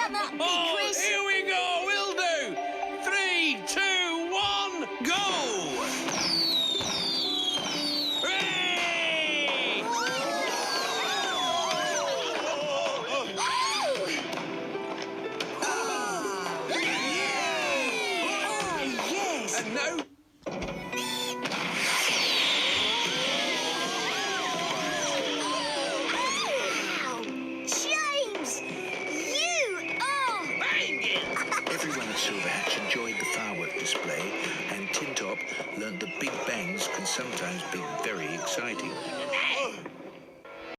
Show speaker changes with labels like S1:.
S1: Come on, Big Chris.
S2: Here we go, we'll do. 3, 2, 1, go! Hooray!
S1: Yes.
S2: And now...
S1: James, you are
S2: Banging!
S3: Everyone at Silver Hatch enjoyed the firework display, and Tin Top learnt that big bangs can sometimes be very exciting.